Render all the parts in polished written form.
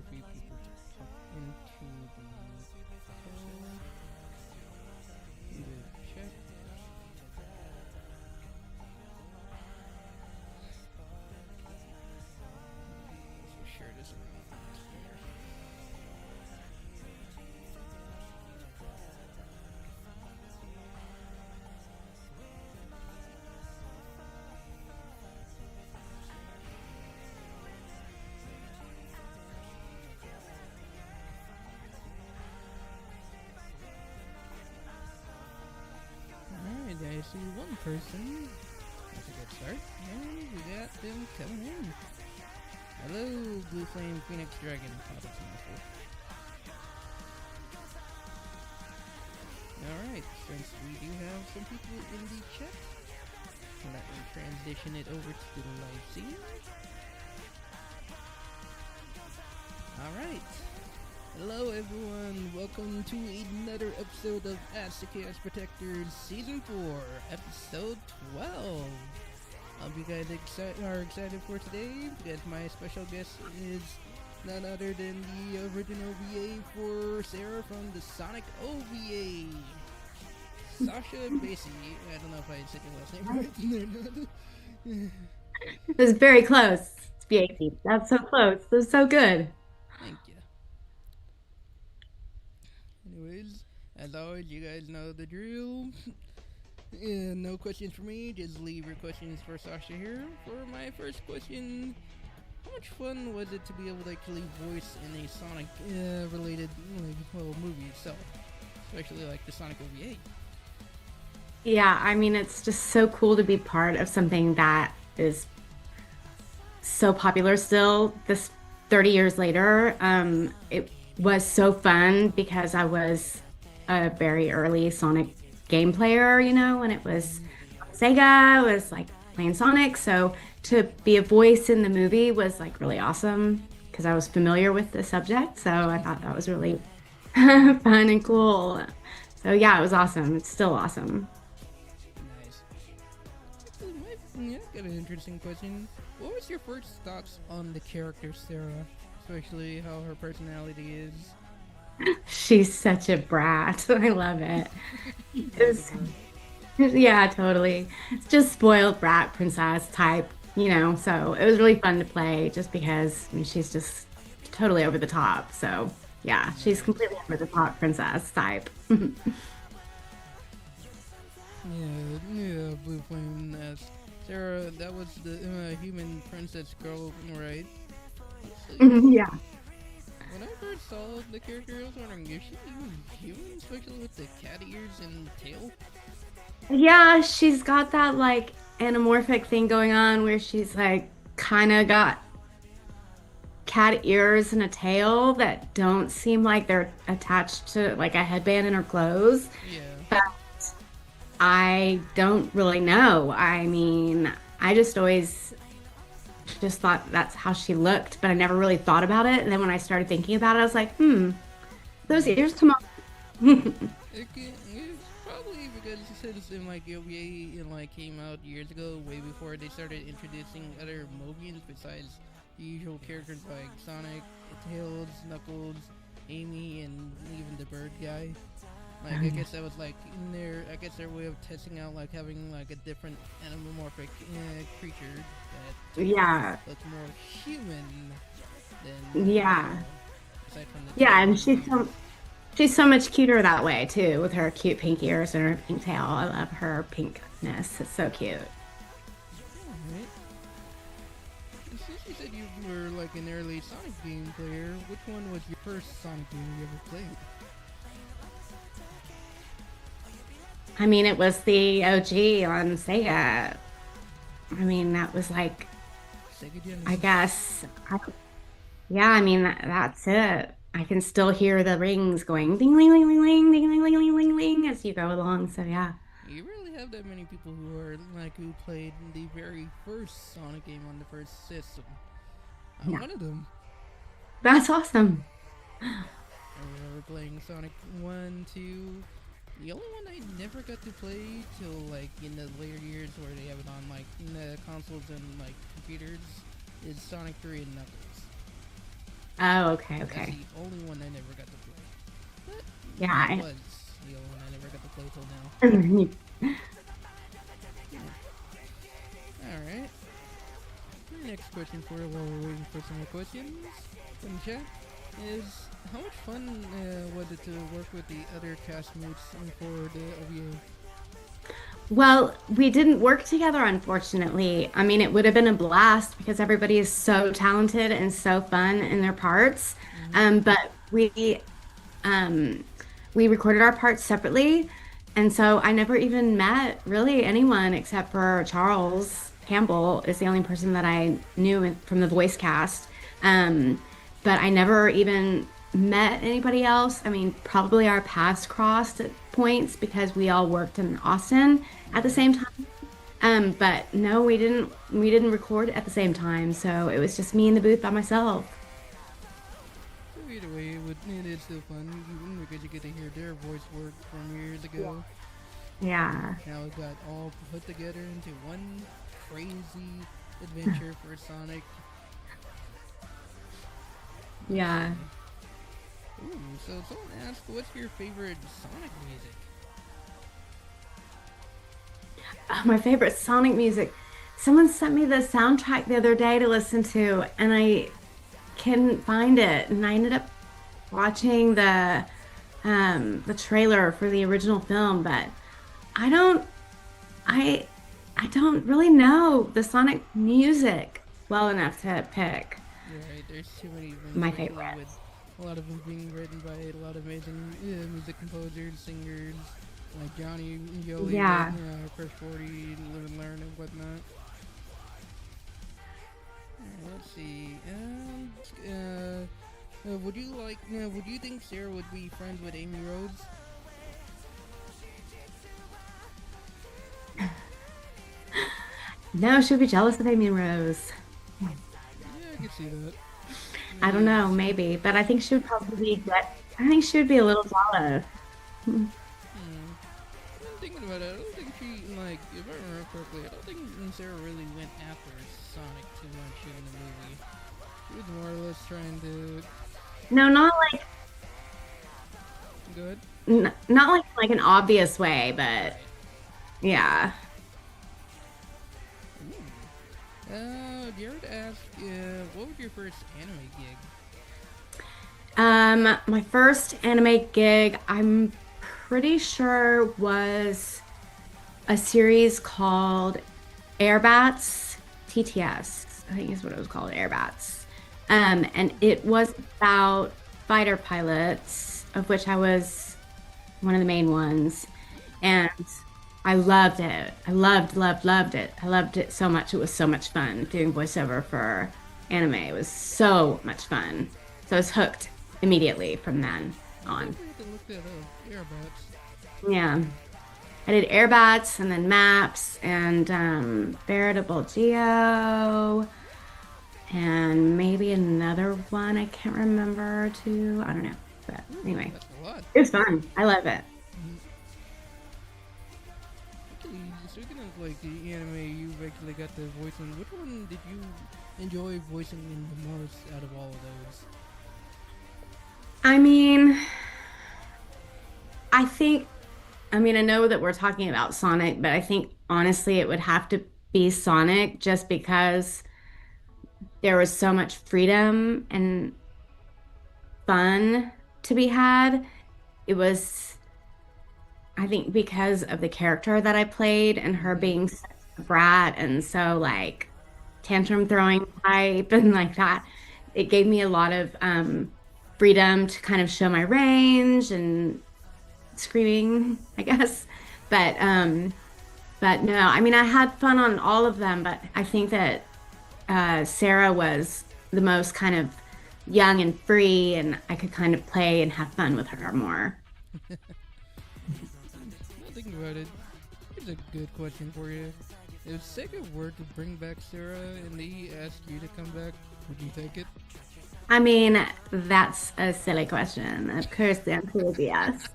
for you people to pop into the chat. So share this around here. Alright, I see one person. That's a good start. And we got them coming in. Hello, Blue Flame Phoenix Dragon. Oh, that's a mouthful. Alright, since we do have some people in the chat, let me transition it over to the live scene. Alright. Hello everyone, welcome to another episode of Ask the Chaos Protectors Season 4, Episode 12. Hope you guys are excited for today, because my special guest is none other than the original VA for Sarah from the Sonic OVA, Sascha Biesi. I don't know if I said your last name right. It was very close. It's Biesi. That's so close. It was so good. Thank you. Anyways, as always, you guys know the drill. No questions for me, just leave your questions for Sascha here. For my first question, how much fun was it to be able to actually voice in a Sonic related movie itself? Especially like the Sonic OVA. Yeah, I mean, it's just so cool to be part of something that is so popular still, this 30 years later. It was so fun because I was a very early Sonic game player, when it was Sega, I was like playing Sonic. So to be a voice in the movie was like really awesome because I was familiar with the subject. So I thought that was really fun and cool. So yeah, it was awesome. It's still awesome. Nice. Actually, I got an interesting question. What was your first thoughts on the character Sarah? Especially how her personality is. She's such a brat. I love it. It's, yeah, totally. It's just spoiled brat princess type. So it was really fun to play just because she's just totally over the top. So yeah, she's completely over the top princess type. Yeah, Blue Flame. Sarah, that was the human princess girl, right? Yeah. When I first saw the character, I was wondering, is she even human, especially with the cat ears and the tail? Yeah, she's got that like anamorphic thing going on where she's like kind of got cat ears and a tail that don't seem like they're attached to like a headband in her clothes. Yeah. But I don't really know. I mean, I just always just thought that's how she looked, but I never really thought about it. And then when I started thinking about it, I was like, those ears come off. It's probably because since in like OVA came out years ago, way before they started introducing other Mobians besides the usual characters like Sonic, Tails, Knuckles, Amy, and even the bird guy. I guess that was their way of testing out having a different anamorphic creature that Yeah. looks more human than Yeah. aside from the Yeah, tail. and she's so much cuter that way too, with her cute pink ears and her pink tail. I love her pinkness. It's so cute. Alright. And since you said you were an early Sonic game player, which one was your first Sonic game you ever played? I mean, it was the OG on Sega. I mean, that was like, Sega Genesis. I guess, yeah, I mean, that's it. I can still hear the rings going ding, ling, ling, ling, ling, ding, ling, ling, ling, ling, ling as you go along. So, yeah. You rarely have that many people who played the very first Sonic game on the first system. I'm Yeah. one of them. That's awesome. I remember playing Sonic 1, 2. The only one I never got to play till in the later years where they have it on in the consoles and computers is Sonic 3 and Knuckles. Oh, okay, That's okay. the only one I never got to play. But Yeah. that was the only one I never got to play till now. Alright. Next question for while we're waiting for some more questions from the chat is how much fun was it to work with the other castmates for the OVA? Well, we didn't work together, unfortunately. I mean, it would have been a blast because everybody is so talented and so fun in their parts. Mm-hmm. But um, we recorded our parts separately, and so I never even met really anyone except for Charles Campbell is the only person that I knew from the voice cast. Um, but I never even met anybody else. I mean, probably our paths crossed at points because we all worked in Austin at the Right. same time. But no, we didn't record at the same time, so it was just me in the booth by myself. So either way, it is still fun because you get to hear their voice work from years ago. Yeah. Now it got all put together into one crazy adventure for Sonic. Let's Yeah. see. Ooh, so someone asked, what's your favorite Sonic music? Oh, my favorite Sonic music. Someone sent me the soundtrack the other day to listen to, and I couldn't find it. And I ended up watching the trailer for the original film, but I don't I I don't really know the Sonic music well enough to pick Right, there's too many of them, my especially with favorites. a lot of them being written by a lot of amazing music composers, singers, like Johnny Yoli Yeah. with Crush 40, Live and Learn, and whatnot. Let's see. Would you think Sarah would be friends with Amy Rhodes? No, she'll be jealous of Amy Rose. Yeah, I could see that. I don't know, maybe, but I think she would probably be good. I think she would be a little jealous. Hmm. I'm thinking about it. I don't think she, like, if I remember correctly, I don't think Sarah really went after Sonic too much in the movie. She was more or less trying to. No, not like Good. not like an obvious way, but Right. yeah. Ooh. Jared asked, what was your first anime gig? My first anime gig, I'm pretty sure was a series called Airbats TTS. I think is what it was called, Airbats. And it was about fighter pilots, of which I was one of the main ones. And I loved it. I loved it. I loved it so much. It was so much fun doing voiceover for anime. It was so much fun. So I was hooked immediately from then I'll on. definitely have to look that up. Airbots. Yeah. I did Airbats and then Maps and Veritable Geo and maybe another one I can't remember too. I don't know. But Ooh, anyway, that's a lot. it was fun. I love it. Mhm. Actually, speaking of like the anime you've actually got the voice in, which one did you enjoy voicing in the most out of all of those? I mean, I think, I mean, I know that we're talking about Sonic, but I think honestly it would have to be Sonic just because there was so much freedom and fun to be had. It was, I think, because of the character that I played and her Mm-hmm. being such a brat and so like tantrum throwing type and like that, it gave me a lot of freedom to kind of show my range and screaming, I guess. But um, but no, I mean, I had fun on all of them, but I think that Sarah was the most kind of young and free, and I could kind of play and have fun with her more. Not thinking about it. Here's a good question for you. If Sega were to bring back Sarah and they asked you to come back, would you take it? I mean, that's a silly question. Of course, the answer would be yes.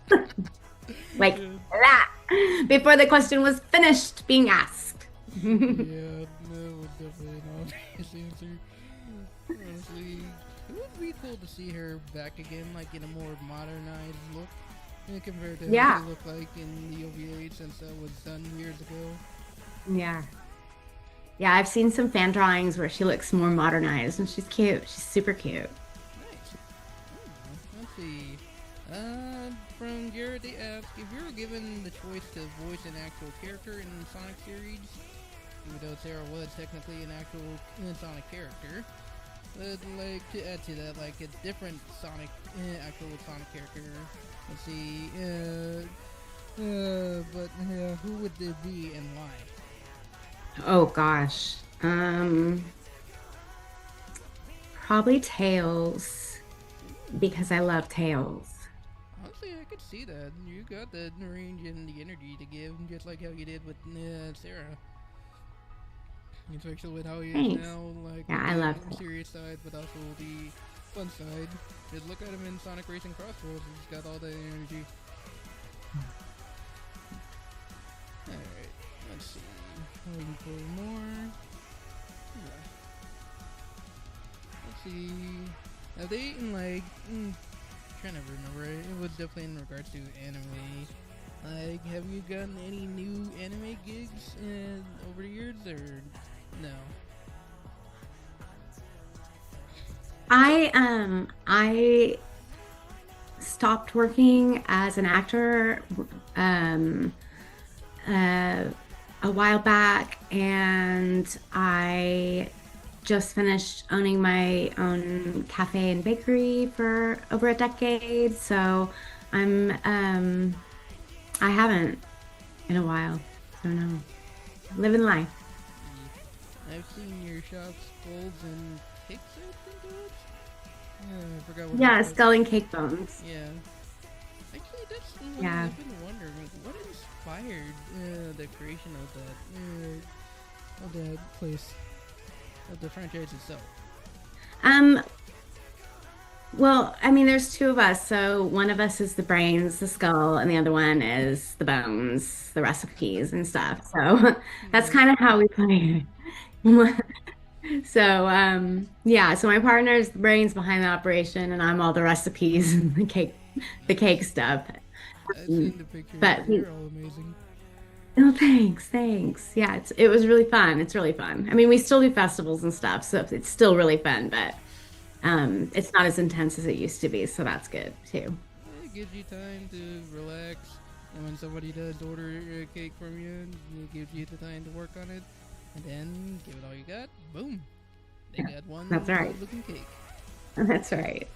Like Yeah, that, before the question was finished being asked. yeah, no, definitely an obvious answer. Honestly, it would be cool to see her back again, like in a more modernized look, compared to how she Yeah, looked like in the OVA since that was done years ago. yeah. Yeah, I've seen some fan drawings where she looks more modernized and she's cute. She's super cute. Nice. Let's see. From Garrett, they ask if you were given the choice to voice an actual character in the Sonic series, even though Sarah was technically an actual Sonic character, but like to add to that, like a different Sonic, actual Sonic character. Let's see. But who would it be and why? Oh gosh. Probably Tails because I love Tails. Honestly, I could see that. You got the range and the energy to give, just like how you did with Sarah. Especially with how he is Thanks. now, like Yeah, with I the love Tails. serious side, but also the fun side. Just look at him in Sonic Racing Crossroads. He's got all that energy. Alright, let's see. Waiting for more. Yeah. Let's see. Have they in like trying to remember it. It was definitely in regards to anime. Like, have you gotten any new anime gigs over the years, or no? I stopped working as an actor um uh a while back, and I just finished owning my own cafe and bakery for over a decade. So I'm I haven't in a while. So no. Living life. I've seen your shops, bowls, and cakes, I think it was. Yeah, I forgot what it Yeah, was. skull and cake bones. Yeah. Actually, that's one thing Yeah. I've been wondering. What inspired the creation of that place, of the franchise itself? Um, well, I mean, there's two of us. So one of us is the brains, the skull, and the other one is the bones, the recipes and stuff. So that's Yeah. kind of how we play it. So, yeah, so my partner is the brains behind the operation, and I'm all the recipes and the cake Nice. stuff. I've Um, seen the pictures. but They're all amazing. oh, thanks. Yeah, it was really fun. It's really fun. I mean, we still do festivals and stuff, so it's still really fun, but it's not as intense as it used to be, so that's good too. It gives you time to relax. And when somebody does order a cake from you, it gives you the time to work on it. And then give it all you got. Boom. They got That's one right. good looking cake. That's right.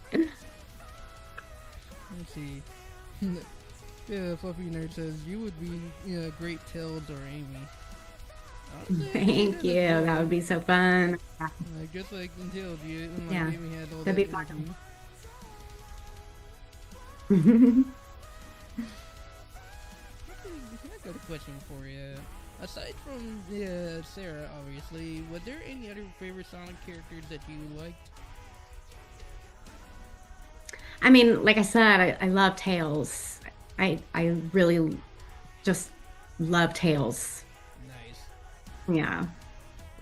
Let's see. Yeah, Fluffy Nerd says you would be great Tails or Amy. Honestly, I see Thank that you. as That would well. be so fun. Like just like in Tails, like Yeah, Amy had all that'd that be energy. fun. I got a question for you. Aside from Sarah, obviously, were there any other favorite Sonic characters that you liked? I mean, like I said, I love Tails. I really just love Tails. Nice. Yeah.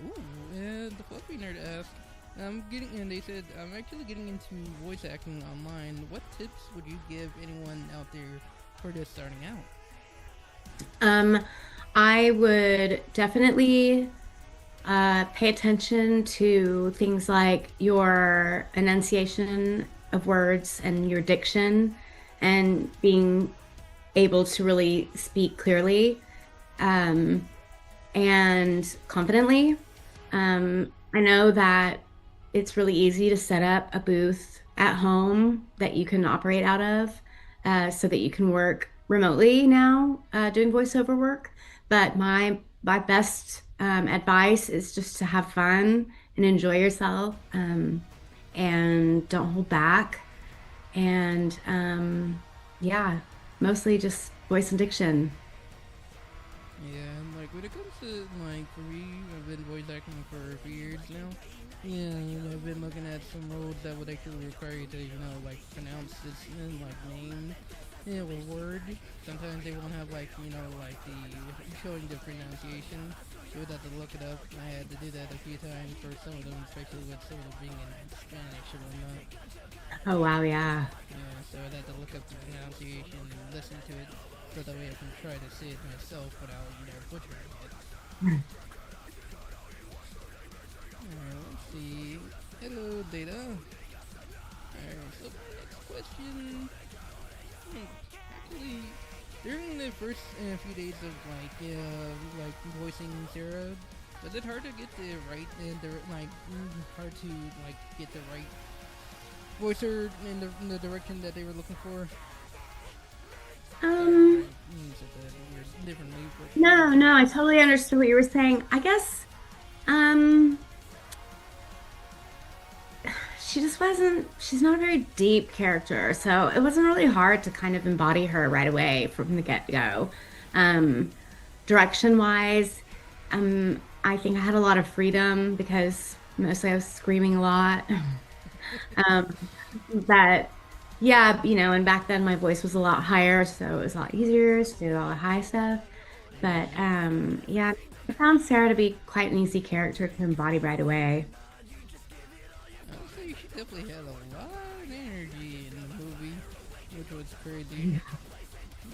Ooh, and the Fluffy Nerd asked, and they said, I'm actually getting into voice acting online. What tips would you give anyone out there for just starting out? Um, I would definitely pay attention to things like your enunciation of words and your diction and being able to really speak clearly um, and confidently. I know that it's really easy to set up a booth at home that you can operate out of so that you can work remotely now doing voiceover work. But my best advice is just to have fun and enjoy yourself and don't hold back. And yeah, mostly just voice and diction. Yeah, and like when it comes to like for me, I've been voice acting for a few years now. Yeah, and I've been looking at some roles that would actually require you to, like pronounce this like name, or word. Sometimes they won't have like, like the showing the pronunciation. would have to look it up. I had to do that a few times for some of them, especially with some of them being in Spanish or whatnot. Oh wow, yeah. Yeah, so I'd have to look up the pronunciation and listen to it so that way I can try to say it myself without, butchering it. Alright, let's see. Hello, Data. Alright, so next question. Actually, during the first few days of like voicing Sarah, was it hard to get the right and hard to like get the right voicer in the direction that they were looking for? No, I totally understood what you were saying. I guess, she's not a very deep character, so it wasn't really hard to kind of embody her right away from the get-go. Direction-wise, I think I had a lot of freedom because mostly I was screaming a lot. Um, but yeah, and back then my voice was a lot higher, so it was a lot easier to do all the high stuff. But yeah, I found Sarah to be quite an easy character to embody right away. I would say she definitely had a lot of energy in the movie, which was crazy.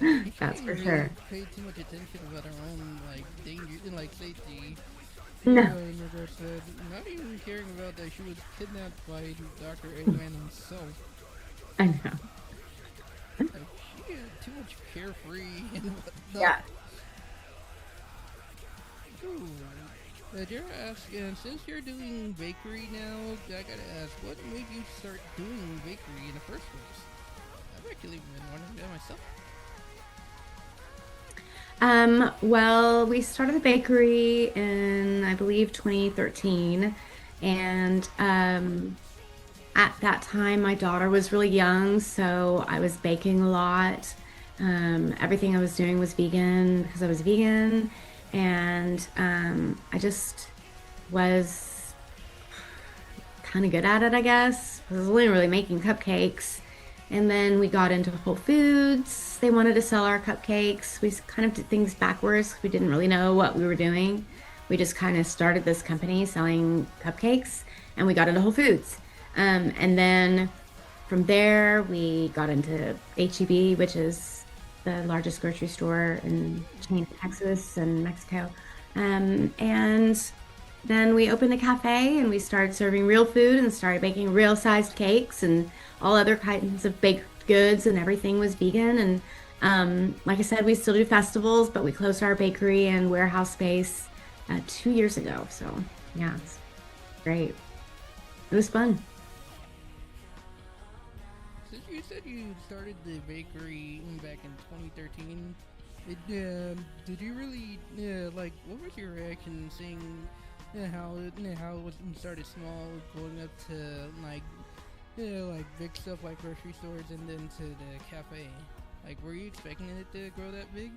She That's didn't for really sure. pay too much attention about her own danger and safety. No, In regards to not even caring about that she was kidnapped by Dr. Eggman himself. I know. Like, she had too much carefree and whatnot. Yeah. Ooh. Dare I ask, since you're doing bakery now, I gotta ask, what made you start doing bakery in the first place? I've actually been wondering that myself. Well, we started the bakery in, I believe, 2013. And at that time, my daughter was really young, so I was baking a lot. Everything I was doing was vegan because I was vegan. And I just was kind of good at it, I guess. I was only really making cupcakes. And then we got into Whole Foods. They wanted to sell our cupcakes. We kind of did things backwards. We didn't really know what we were doing. We just kind of started this company selling cupcakes, and we got into Whole Foods. And then from there, we got into HEB, which is the largest grocery store in Texas and Mexico. And then we opened a cafe and we started serving real food and started baking real sized cakes and all other kinds of baked goods, and everything was vegan. And like I said, we still do festivals, but we closed our bakery and warehouse space 2 years ago. So yeah, it's great. It was fun. Since you said you started the bakery back in 2013, did you really what was your reaction seeing how it was started small, going up to big stuff like grocery stores and then to the cafe? Like, were you expecting it to grow that big?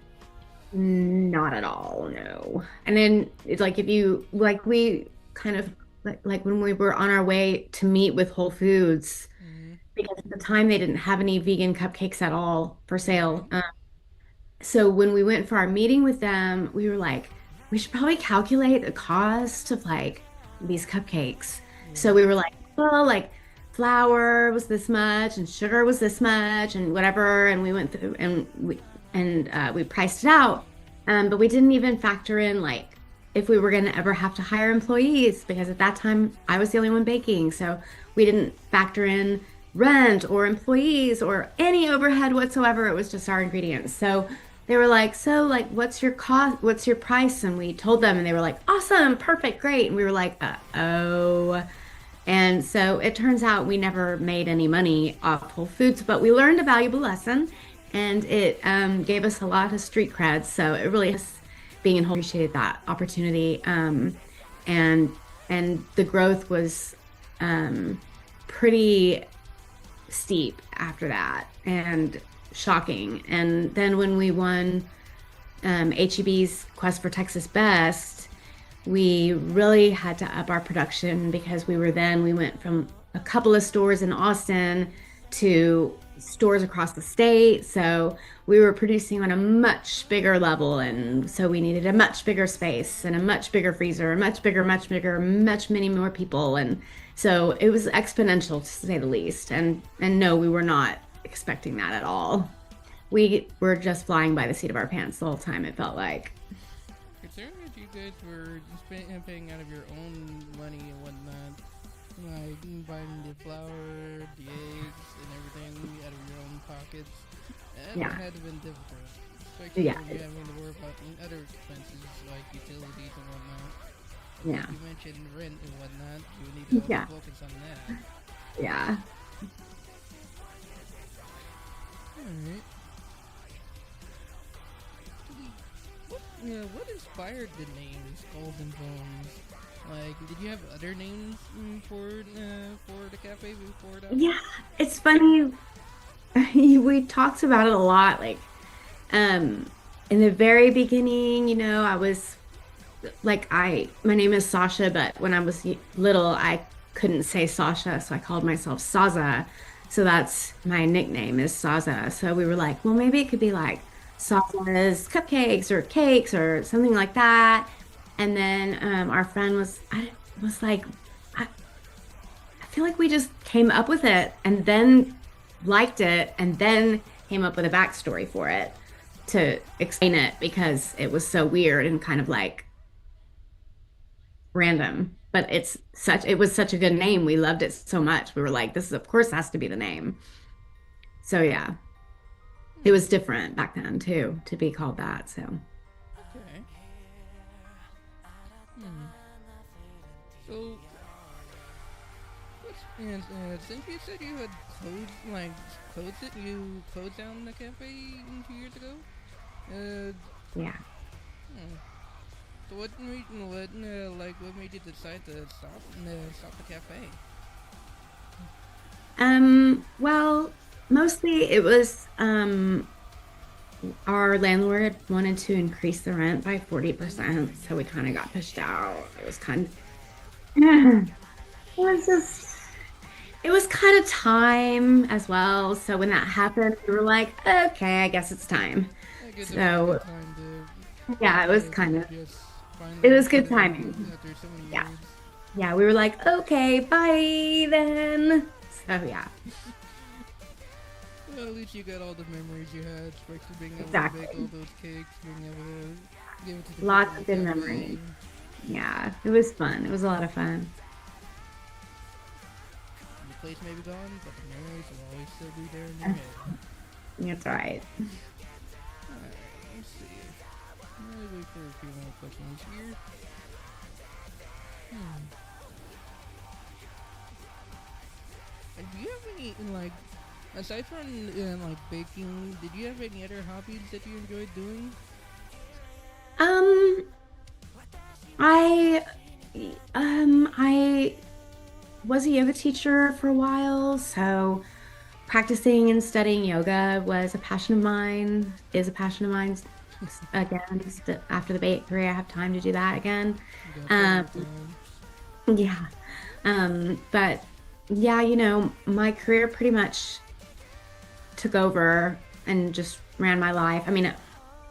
Not at all, no. And then it's like if you like we kind of like when we were on our way to meet with Whole Foods, Mm-hmm. because at the time they didn't have any vegan cupcakes at all for Okay. sale. So when we went for our meeting with them, we were like, we should probably calculate the cost of these cupcakes. So Yeah. we were like, well, like flour was this much and sugar was this much and whatever. And we went through and we priced it out. But we didn't even factor in if we were going to ever have to hire employees, because at that time I was the only one baking. So we didn't factor in rent or employees or any overhead whatsoever. It was just our ingredients. So they were like, so what's your cost? What's your price? And we told them and they were like, awesome, perfect, great. And we were like, oh. And so it turns out we never made any money off Whole Foods, but we learned a valuable lesson, and it gave us a lot of street cred. So it really being in Whole appreciated that opportunity. And the growth was pretty steep after that and shocking. And then when we won HEB's Quest for Texas Best, we really had to up our production because we went from a couple of stores in Austin to stores across the state. So we were producing on a much bigger level. And so we needed a much bigger space and a much bigger freezer, much bigger, much many more people. And so it was exponential to say the least. And no, we were not expecting that at all. We were just flying by the seat of our pants the whole time, it felt like. Considering that you guys were paying out of your own money and whatnot, like buying the flour, the eggs, and everything out of your own pockets, that Yeah. had to been difficult. Especially Yeah. when you're having to worry about other expenses like utilities and whatnot. Yeah. Like you mentioned rent and whatnot, you need to also Yeah. focus on that. Yeah. Alright. What inspired the name Skulls and Bones? Like, did you have other names for the cafe before that? Yeah. It's funny. We talked about it a lot. Like, in the very beginning, I was like, my name is Sasha, but when I was little, I couldn't say Sasha, so I called myself Saza. So that's my nickname is Saza. So we were like, well, maybe it could be like Saza's cupcakes or cakes or something like that. And then our friend was like, I, I feel like we just came up with it and then liked it and then came up with a backstory for it to explain it because it was so weird and kind of like random. But it was such a good name. We loved it so much. We were like, this is of course has to be the name. So yeah, it was different back then too to be called that. So Okay. Hmm. So, and since you said you had closed down the cafe 2 years ago, uh, yeah. hmm. So what made you decide to stop the cafe? Well, mostly it was our landlord wanted to increase the rent by 40%, so we kind of got pushed out. It was kind of it was just it was kind of time as well. So when that happened, we were like, okay, I guess it's time. I guess it was a good So time yeah, to just it finally was put good it in timing. after so many Yeah. years. Yeah, we were like, okay, bye then. So yeah, Well, at least you got all the memories you had, especially being able to bake all exactly. those cakes, being able to give it to the people Lots in of the good cafe. memories. Yeah, it was fun. It was a lot of fun. The place may be gone, but the memories will always still be there in your head. That's right. Alright, let's see. I'll wait for a few more questions here. Hmm. And do you have any, aside from, baking, did you have any other hobbies that you enjoyed doing? Um, I I was a yoga teacher for a while, so practicing and studying yoga was a passion of mine, is a passion of mine. Again, after the bakery, I have time to do that again. You got plenty Um, of time. yeah. But yeah, my career pretty much took over and just ran my life. I mean,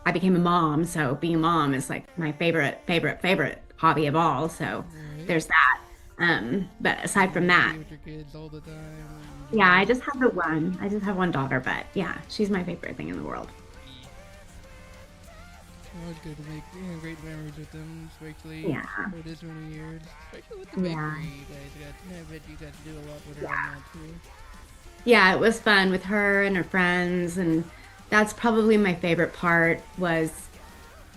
I became a mom, so being a mom is like my favorite hobby of all. So Right? there's that. But You aside get from to that, be with your kids all the time. yeah, Enjoy. I just have the one. I just have one daughter, but yeah, she's my favorite thing in the world. Always good to make great memories with them, especially Yeah, for this many years. Especially with the yeah, bakery, you guys got. I bet you got to do a lot with her on yeah. that too. Yeah, it was fun with her and her friends, and that's probably my favorite part was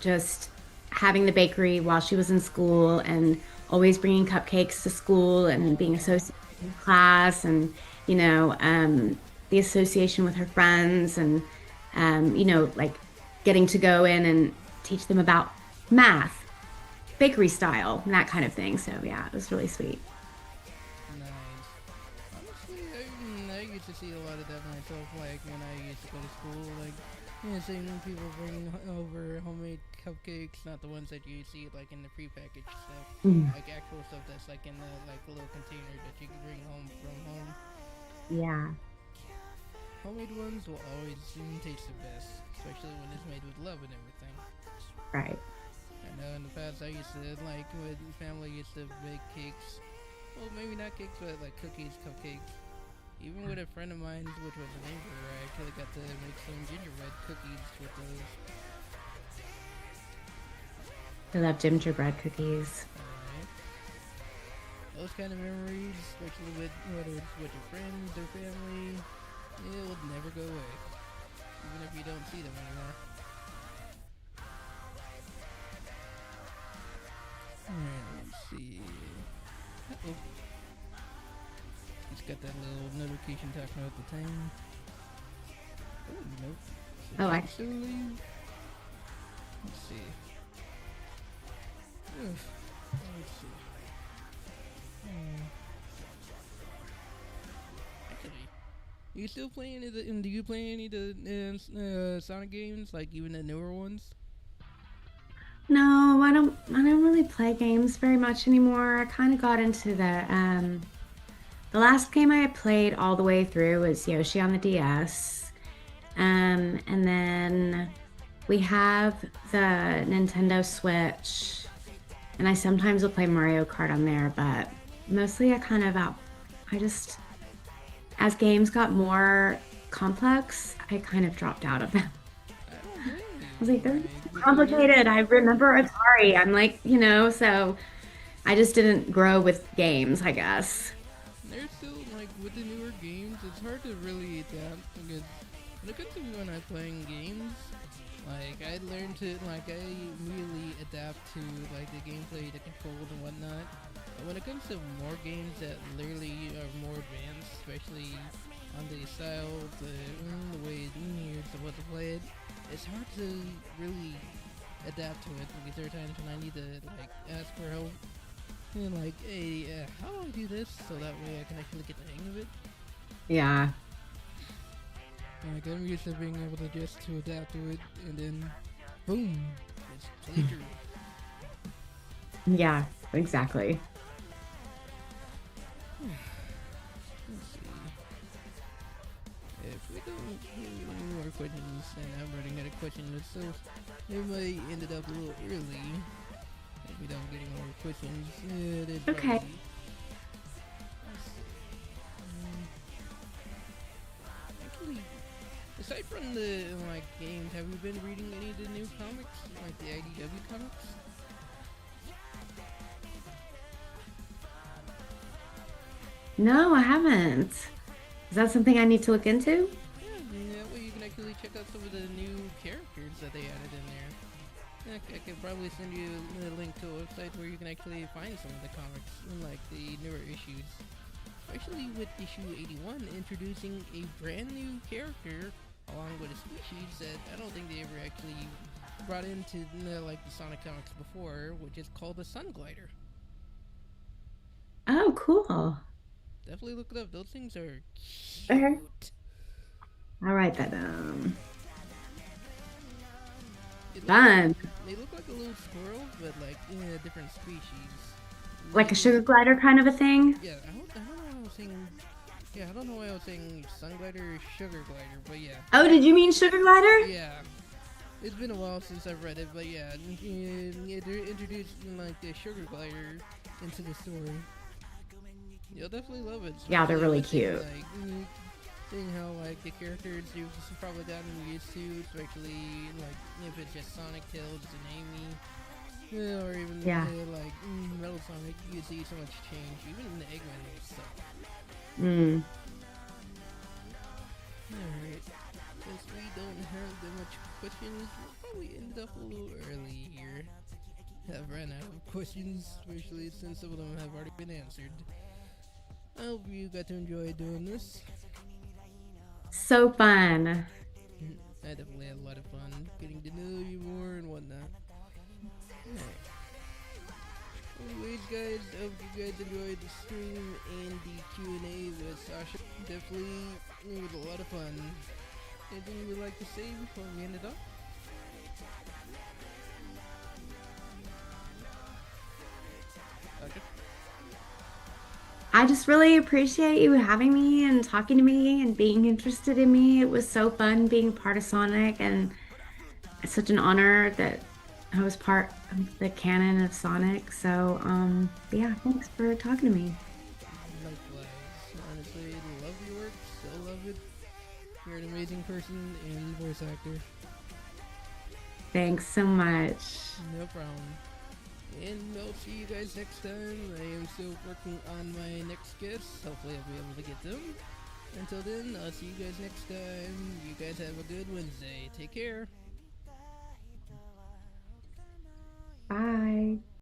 just having the bakery while she was in school and always bringing cupcakes to school and being associated with class and the association with her friends and like getting to go in and teach them about math, bakery style, and that kind of thing. So yeah, it was really sweet. Nice. Honestly, I used to see a lot of that myself. Like when I used to go to school, seeing people bring over homemade cupcakes, not the ones that you see like in the prepackaged stuff, Mm. like actual stuff that's like in the little container that you can bring home from home. Yeah. homemade ones will always taste the best, especially when it's made with love and everything. Right. I know in the past I used to, like, when family used to bake cakes. Well, maybe not cakes, but like cookies, cupcakes. Even with a friend of mine, which was a neighbor, I actually got to make some gingerbread cookies with those. I love gingerbread cookies. Alright. Those kind of memories, especially with whether it's with your friends or family, it will never go away. Even if you don't see them anymore. Alright, let's see. Uh-oh. Just got that little notification talking about the time. Oh, nope. Oh, I... Actually, let's see. Let's see. Actually, you still play any of the? Do you play any of the Sonic games, like even the newer ones? No, I don't really play games very much anymore. I kind of got into the last game I played all the way through was Yoshi on the DS. And then we have the Nintendo Switch, and I sometimes will play Mario Kart on there, but mostly as games got more complex, I kind of dropped out of them. I was like, they're complicated. I remember Atari. I'm like, so I just didn't grow with games, I guess. There's still, like, with the newer games, it's hard to really adapt because when it comes to when I'm playing games, like, I learned to, like, I immediately adapt to, like, the gameplay, the controls and whatnot. But when it comes to more games that literally are more advanced, especially on the style, the way you're supposed to play it, it's hard to really adapt to it because there are times when I need to, like, ask for help. And like, hey, how do I do this so that way I can actually get the hang of it? Yeah. Like, I'm used to being able to just to adapt to it, and then, boom, it's played through. Yeah, exactly. Let's see. If we don't get any more questions, and I'm running out of questions, so it might end it up a little early. If we don't get any more questions, Okay. Actually, aside from the like games, have you been reading any of the new comics, like the IDW comics? No, I haven't. Is that something I need to look into? Yeah, that way you can actually check out some of the new characters that they added in there. I could probably send you a link to a website where you can actually find some of the comics in like the newer issues. Especially with issue 81 introducing a brand new character along with a species that I don't think they ever actually brought into like the Sonic comics before, which is called the Sun Glider. Oh, cool. Definitely look it up. Those things are cute. Okay. I'll write that down. Fun. They look like a little squirrel, but like in a different species. Like a sugar glider kind of a thing? Yeah, I don't know why I was saying. Yeah, I don't know why I was saying sun glider or sugar glider, but yeah. Oh, did you mean sugar glider? Yeah. It's been a while since I've read it, but yeah, they're introducing like the sugar glider into the story. You'll definitely love it. Yeah, they're really cute. Like, seeing how like the characters you've probably gotten used to, especially like if it's just Sonic, Tails, and Amy, or even like Metal Sonic, you see so much change, even in the Eggman stuff. Alright, since we don't have that much questions, we'll probably end up a little early here. I've ran out of questions, especially since some of them have already been answered. I hope you got to enjoy doing this. So fun. I definitely had a lot of fun getting to know you more and whatnot. Alright. Anyways, guys, I hope you guys enjoyed the stream and the Q&A with Sascha. Definitely, it was a lot of fun. Anything you would like to say before we end it off? I just really appreciate you having me and talking to me and being interested in me. It was so fun being part of Sonic, and it's such an honor that I was part of the canon of Sonic. So, yeah, thanks for talking to me. Likewise. Honestly, love your work. Still love it. You're an amazing person and voice actor. Thanks so much. No problem. And I'll see you guys next time. I am still working on my next guests. Hopefully I'll be able to get them. Until then, I'll see you guys next time. You guys have a good Wednesday. Take care. Bye.